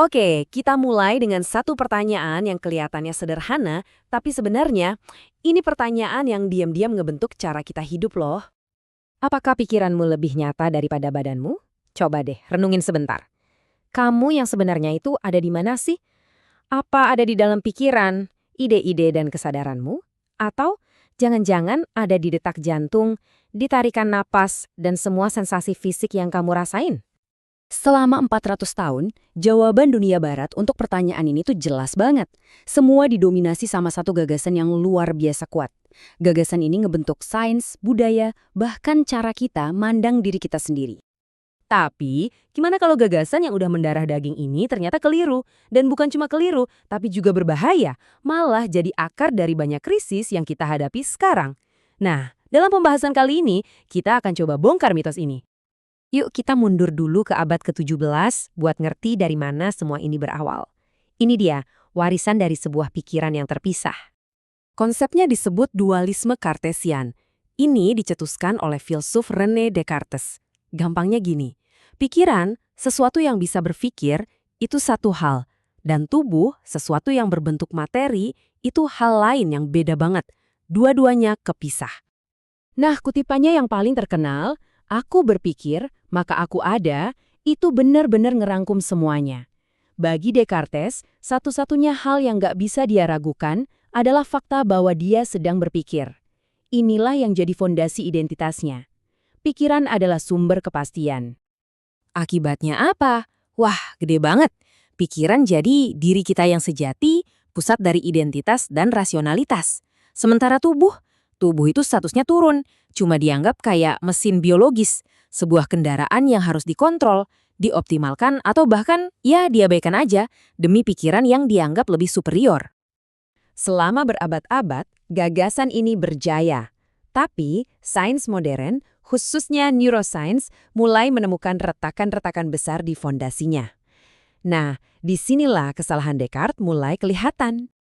Oke, kita mulai dengan satu pertanyaan yang kelihatannya sederhana, tapi sebenarnya ini pertanyaan yang diam-diam ngebentuk cara kita hidup loh. Apakah pikiranmu lebih nyata daripada badanmu? Coba deh, renungin sebentar. Kamu yang sebenarnya itu ada di mana sih? Apa ada di dalam pikiran, ide-ide dan kesadaranmu? Atau jangan-jangan ada di detak jantung, di tarikan napas, dan semua sensasi fisik yang kamu rasain? Selama 400 tahun, jawaban dunia barat untuk pertanyaan ini tuh jelas banget. Semua didominasi sama satu gagasan yang luar biasa kuat. Gagasan ini ngebentuk sains, budaya, bahkan cara kita mandang diri kita sendiri. Tapi, gimana kalau gagasan yang udah mendarah daging ini ternyata keliru? Dan bukan cuma keliru, tapi juga berbahaya. Malah jadi akar dari banyak krisis yang kita hadapi sekarang. Nah, dalam pembahasan kali ini, kita akan coba bongkar mitos ini. Yuk kita mundur dulu ke abad ke-17 buat ngerti dari mana semua ini berawal. Ini dia, warisan dari sebuah pikiran yang terpisah. Konsepnya disebut dualisme Kartesian. Ini dicetuskan oleh filsuf René Descartes. Gampangnya gini, pikiran, sesuatu yang bisa berpikir, itu satu hal. Dan tubuh, sesuatu yang berbentuk materi, itu hal lain yang beda banget. Dua-duanya kepisah. Nah, kutipannya yang paling terkenal, "Aku berpikir, maka aku ada," itu benar-benar ngerangkum semuanya. Bagi Descartes, satu-satunya hal yang nggak bisa dia ragukan adalah fakta bahwa dia sedang berpikir. Inilah yang jadi fondasi identitasnya. Pikiran adalah sumber kepastian. Akibatnya apa? Wah, gede banget. Pikiran jadi diri kita yang sejati, pusat dari identitas dan rasionalitas. Sementara tubuh itu statusnya turun, cuma dianggap kayak mesin biologis, sebuah kendaraan yang harus dikontrol, dioptimalkan atau bahkan ya diabaikan aja demi pikiran yang dianggap lebih superior. Selama berabad-abad, gagasan ini berjaya. Tapi, sains modern, khususnya neuroscience, mulai menemukan retakan-retakan besar di fondasinya. Nah, disinilah kesalahan Descartes mulai kelihatan.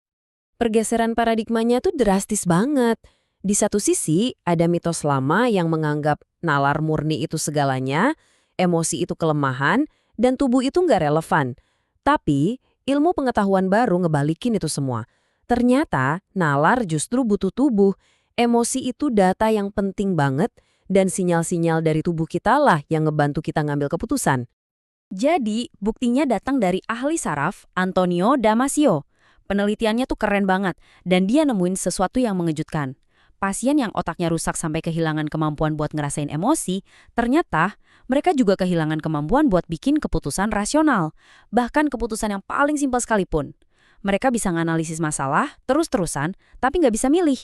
Pergeseran paradigmanya tuh drastis banget. Di satu sisi, ada mitos lama yang menganggap nalar murni itu segalanya, emosi itu kelemahan, dan tubuh itu nggak relevan. Tapi, ilmu pengetahuan baru ngebalikin itu semua. Ternyata, nalar justru butuh tubuh, emosi itu data yang penting banget, dan sinyal-sinyal dari tubuh kita lah yang ngebantu kita ngambil keputusan. Jadi, buktinya datang dari ahli saraf, Antonio Damasio. Penelitiannya tuh keren banget, dan dia nemuin sesuatu yang mengejutkan. Pasien yang otaknya rusak sampai kehilangan kemampuan buat ngerasain emosi, ternyata mereka juga kehilangan kemampuan buat bikin keputusan rasional. Bahkan keputusan yang paling simpel sekalipun. Mereka bisa nganalisis masalah, terus-terusan, tapi nggak bisa milih.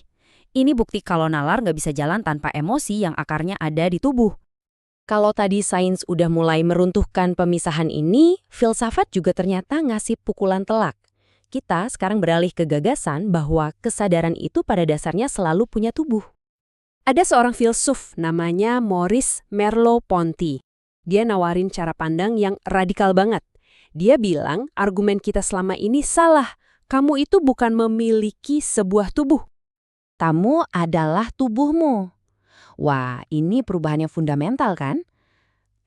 Ini bukti kalau nalar nggak bisa jalan tanpa emosi yang akarnya ada di tubuh. Kalau tadi sains udah mulai meruntuhkan pemisahan ini, filsafat juga ternyata ngasih pukulan telak. Kita sekarang beralih ke gagasan bahwa kesadaran itu pada dasarnya selalu punya tubuh. Ada seorang filsuf namanya Maurice Merleau-Ponty. Dia nawarin cara pandang yang radikal banget. Dia bilang argumen kita selama ini salah. Kamu itu bukan memiliki sebuah tubuh. Kamu adalah tubuhmu. Wah, ini perubahannya fundamental kan?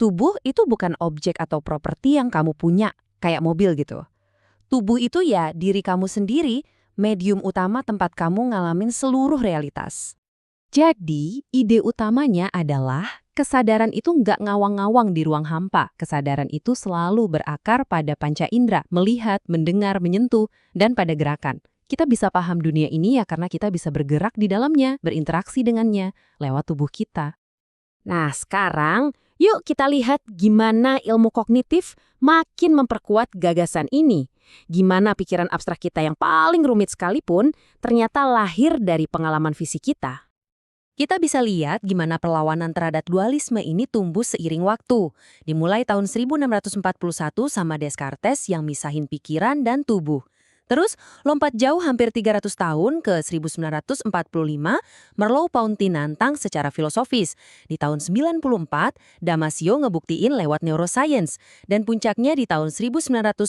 Tubuh itu bukan objek atau properti yang kamu punya, kayak mobil gitu. Tubuh itu ya diri kamu sendiri, medium utama tempat kamu ngalamin seluruh realitas. Jadi, ide utamanya adalah kesadaran itu nggak ngawang-ngawang di ruang hampa. Kesadaran itu selalu berakar pada panca indera, melihat, mendengar, menyentuh, dan pada gerakan. Kita bisa paham dunia ini ya karena kita bisa bergerak di dalamnya, berinteraksi dengannya, lewat tubuh kita. Nah, sekarang yuk kita lihat gimana ilmu kognitif makin memperkuat gagasan ini. Gimana pikiran abstrak kita yang paling rumit sekalipun ternyata lahir dari pengalaman fisik kita. Kita bisa lihat gimana perlawanan terhadap dualisme ini tumbuh seiring waktu. Dimulai tahun 1641 sama Descartes yang misahin pikiran dan tubuh. Terus lompat jauh hampir 300 tahun ke 1945, Merleau-Ponty nantang secara filosofis. Di tahun 94, Damasio ngebuktiin lewat neuroscience. Dan puncaknya di tahun 1999,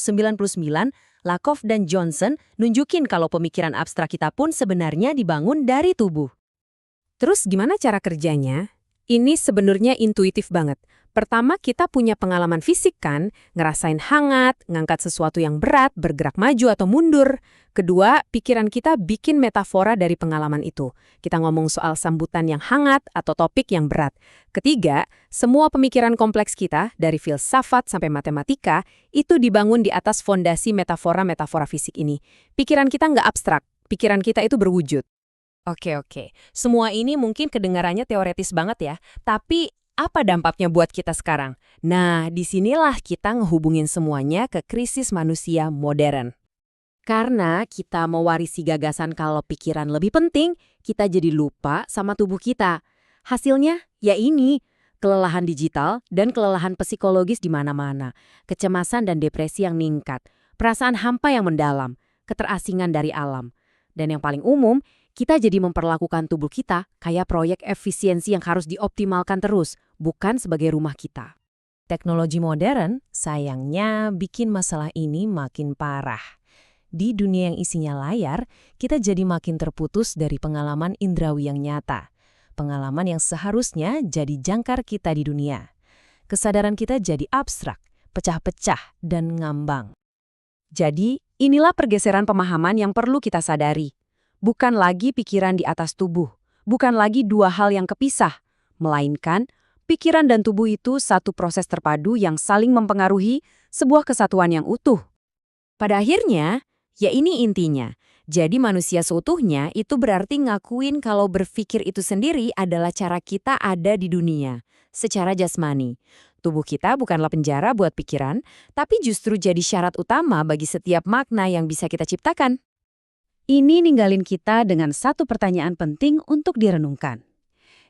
Lakoff dan Johnson nunjukin kalau pemikiran abstrak kita pun sebenarnya dibangun dari tubuh. Terus gimana cara kerjanya? Ini sebenarnya intuitif banget. Pertama, kita punya pengalaman fisik kan, ngerasain hangat, ngangkat sesuatu yang berat, bergerak maju atau mundur. Kedua, pikiran kita bikin metafora dari pengalaman itu. Kita ngomong soal sambutan yang hangat atau topik yang berat. Ketiga, semua pemikiran kompleks kita, dari filsafat sampai matematika, itu dibangun di atas fondasi metafora-metafora fisik ini. Pikiran kita nggak abstrak, pikiran kita itu berwujud. Oke. Semua ini mungkin kedengarannya teoretis banget ya, tapi apa dampaknya buat kita sekarang? Nah, disinilah kita ngehubungin semuanya ke krisis manusia modern. Karena kita mewarisi gagasan kalau pikiran lebih penting, kita jadi lupa sama tubuh kita. Hasilnya, ya ini, kelelahan digital dan kelelahan psikologis di mana-mana, kecemasan dan depresi yang meningkat, perasaan hampa yang mendalam, keterasingan dari alam. Dan yang paling umum, kita jadi memperlakukan tubuh kita kayak proyek efisiensi yang harus dioptimalkan terus, bukan sebagai rumah kita. Teknologi modern, sayangnya, bikin masalah ini makin parah. Di dunia yang isinya layar, kita jadi makin terputus dari pengalaman indrawi yang nyata. Pengalaman yang seharusnya jadi jangkar kita di dunia. Kesadaran kita jadi abstrak, pecah-pecah, dan ngambang. Jadi, inilah pergeseran pemahaman yang perlu kita sadari. Bukan lagi pikiran di atas tubuh, bukan lagi dua hal yang kepisah, melainkan pikiran dan tubuh itu satu proses terpadu yang saling mempengaruhi sebuah kesatuan yang utuh. Pada akhirnya, ya ini intinya. Jadi manusia seutuhnya itu berarti ngakuin kalau berpikir itu sendiri adalah cara kita ada di dunia, secara jasmani. Tubuh kita bukanlah penjara buat pikiran, tapi justru jadi syarat utama bagi setiap makna yang bisa kita ciptakan. Ini ninggalin kita dengan satu pertanyaan penting untuk direnungkan.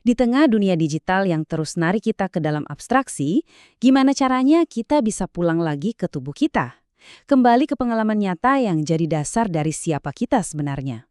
Di tengah dunia digital yang terus narik kita ke dalam abstraksi, gimana caranya kita bisa pulang lagi ke tubuh kita? Kembali ke pengalaman nyata yang jadi dasar dari siapa kita sebenarnya.